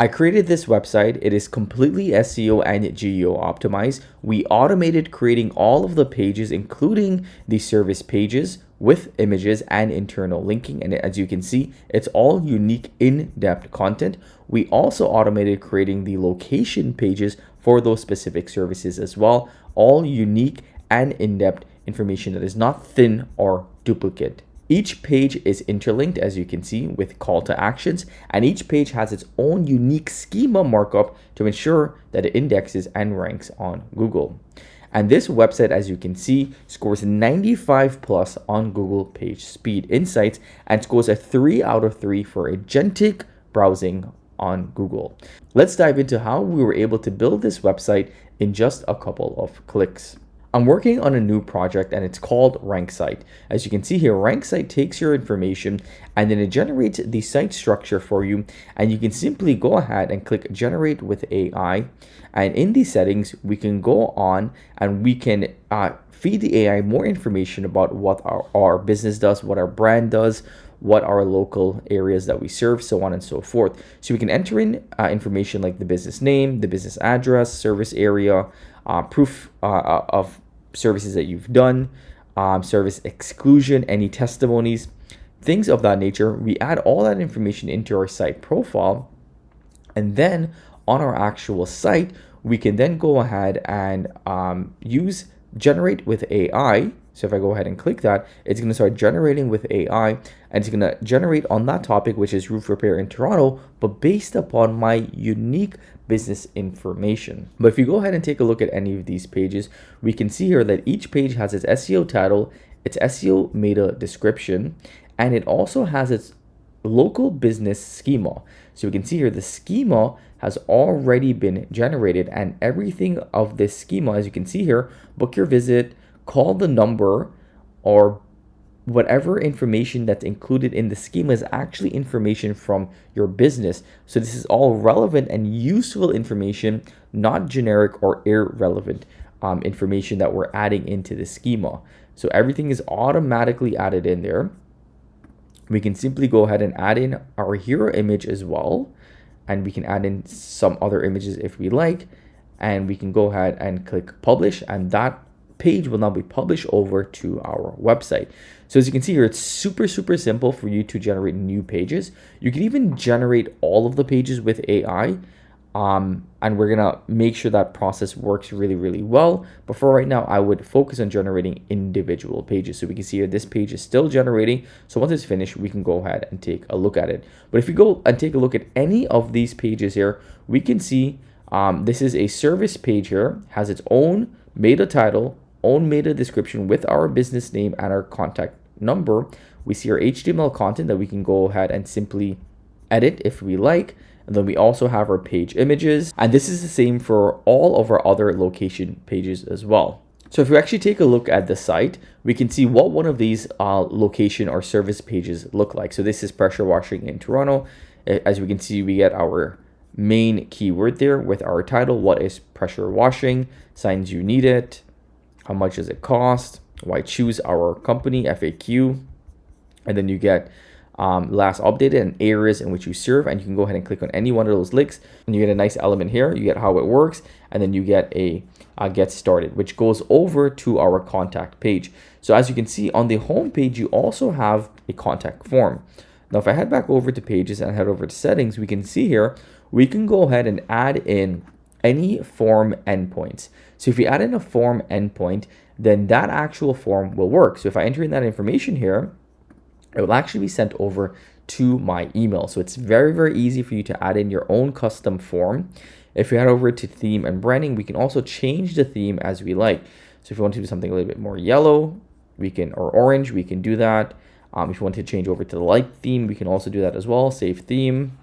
I created this website. It is completely SEO and GEO optimized. We automated creating all of the pages, including the service pages with images and internal linking. And as you can see, it's all unique in-depth content. We also automated creating the location pages for those specific services as well. All unique and in-depth information that is not thin or duplicate. Each page is interlinked, as you can see, with call to actions, and each page has its own unique schema markup to ensure that it indexes and ranks on Google. And this website, as you can see, scores 95 plus on Google Page Speed Insights and scores a 3 out of 3 for agentic browsing on Google. Let's dive into how we were able to build this website in just a couple of clicks. I'm working on a new project and it's called RankSite. As you can see here, RankSite takes your information and then it generates the site structure for you, and you can simply go ahead and click generate with AI. And in these settings, we can go on and we can feed the AI more information about what our business does, what our brand does, what our local areas that we serve, so on and so forth. So we can enter in information like the business name, the business address, service area, proof of services that you've done, service exclusion, any testimonies, things of that nature. We add all that information into our site profile, and then on our actual site, we can then go ahead and use generate with AI. So if I go ahead and click that, it's going to start generating with AI, and it's going to generate on that topic, which is roof repair in Toronto, but based upon my unique business information. But if you go ahead and take a look at any of these pages, we can see here that each page has its SEO title, its SEO meta description, and it also has its local business schema. So we can see here the schema has already been generated, and everything of this schema, as you can see here, book your visit, call the number, or whatever information that's included in the schema is actually information from your business. So this is all relevant and useful information, not generic or irrelevant information that we're adding into the schema. So everything is automatically added in there. We can simply go ahead and add in our hero image as well, and we can add in some other images if we like, and we can go ahead and click publish, and that page will now be published over to our website. So as you can see here, it's super simple for you to generate new pages. You can even generate all of the pages with AI, and we're gonna make sure that process works really well. But for right now, I would focus on generating individual pages. So we can see here this page is still generating. So once it's finished, we can go ahead and take a look at it. But if we go and take a look at any of these pages here, we can see this is a service page here, has its own meta title, own meta description with our business name and our contact number. We see our HTML content that we can go ahead and simply edit if we like. And then we also have our page images. And this is the same for all of our other location pages as well. So if we actually take a look at the site, we can see what one of these location or service pages look like. So this is pressure washing in Toronto. As we can see, we get our main keyword there with our title. What is pressure washing? Signs you need it. How much does it cost? Why choose our company? FAQ. And then you get last updated and areas in which you serve, and you can go ahead and click on any one of those links, and you get a nice element here. You get how it works, and then you get a get started, which goes over to our contact page. So as you can see on the home page, you also have a contact form. Now if I head back over to pages and head over to settings, we can see here we can go ahead and add in any form endpoints. So if we add in a form endpoint, then that actual form will work. So if I enter in that information here, it will actually be sent over to my email. So it's very easy for you to add in your own custom form. If we head over to theme and branding, we can also change the theme as we like. So if you want to do something a little bit more yellow, we can, or orange, we can do that. If you want to change over to the light theme, we can also do that as well. Save theme,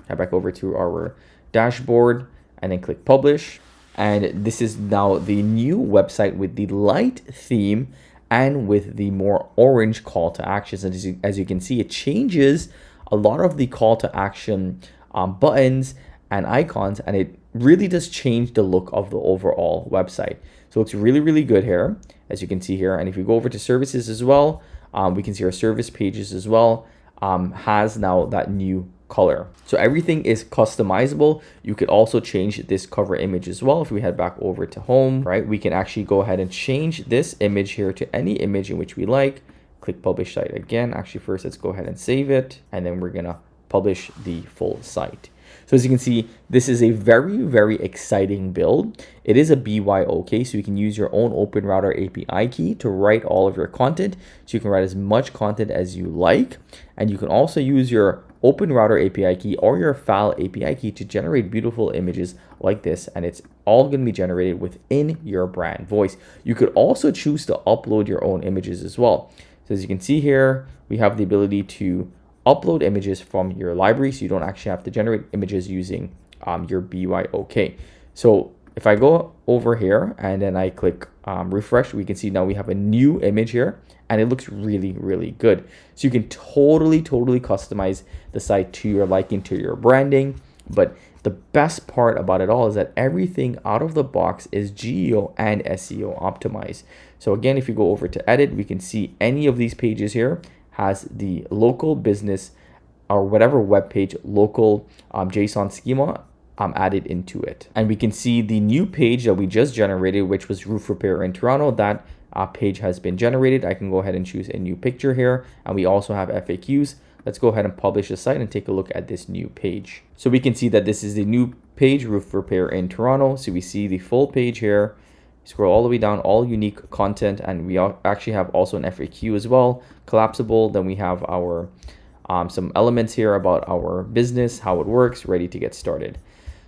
head back over to our dashboard, and then click publish. And this is now the new website with the light theme and with the more orange call to actions. And as you can see, it changes a lot of the call to action buttons and icons, and it really does change the look of the overall website. So it looks really good here, as you can see here. And if you go over to services as well, we can see our service pages as well has now that new color. So everything is customizable. You could also change this cover image as well. If we head back over to home, right, we can actually go ahead and change this image here to any image in which we like. Click publish site again. Actually, first let's go ahead and save it, and then we're gonna publish the full site. So as you can see, this is a very, very exciting build. It is a BYOK, so you can use your own Open Router API key to write all of your content. So you can write as much content as you like. And you can also use your Open Router API key or your file API key to generate beautiful images like this. And it's all going to be generated within your brand voice. You could also choose to upload your own images as well. So as you can see here, we have the ability to upload images from your library, so you don't actually have to generate images using your BYOK. So if I go over here and then I click refresh, we can see now we have a new image here, and it looks really, really good. So you can totally customize the site to your liking, to your branding. But the best part about it all is that everything out of the box is GEO and SEO optimized. So again, if you go over to edit, we can see any of these pages here has the local business or whatever web page local JSON schema added into it. And we can see the new page that we just generated, which was roof repair in Toronto. That page has been generated. I can go ahead and choose a new picture here. And we also have FAQs. Let's go ahead and publish the site and take a look at this new page. So we can see that this is the new page, roof repair in Toronto. So we see the full page here. Scroll all the way down, all unique content, and we actually have also an FAQ as well, collapsible. Then we have our some elements here about our business, how it works, ready to get started.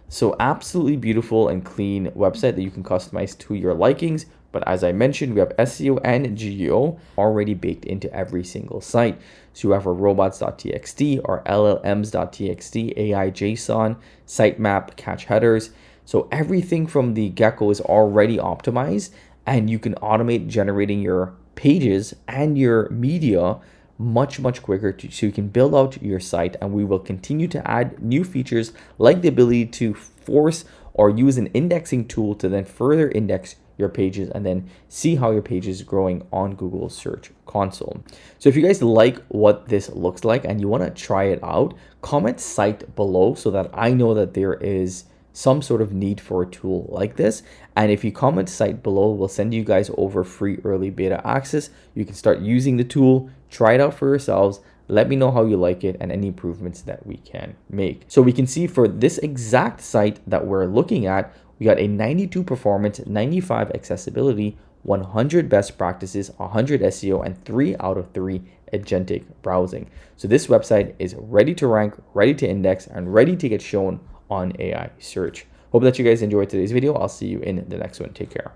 So absolutely beautiful and clean website that you can customize to your likings. But as I mentioned, we have SEO and GEO already baked into every single site. So you have our robots.txt, our LLMs.txt, AI JSON, sitemap, catch headers. So everything from the get-go is already optimized, and you can automate generating your pages and your media much quicker so you can build out your site. And we will continue to add new features like the ability to force or use an indexing tool to then further index your pages and then see how your page is growing on Google Search Console. So if you guys like what this looks like and you want to try it out, comment site below so that I know that there is some sort of need for a tool like this. And if you comment site below, we'll send you guys over free early beta access. You can start using the tool, try it out for yourselves. Let me know how you like it and any improvements that we can make. So we can see for this exact site that we're looking at, we got a 92 performance, 95 accessibility, 100 best practices, 100 SEO, and 3 out of 3 agentic browsing. So this website is ready to rank, ready to index, and ready to get shown on AI search. Hope that you guys enjoyed today's video. I'll see you in the next one. Take care.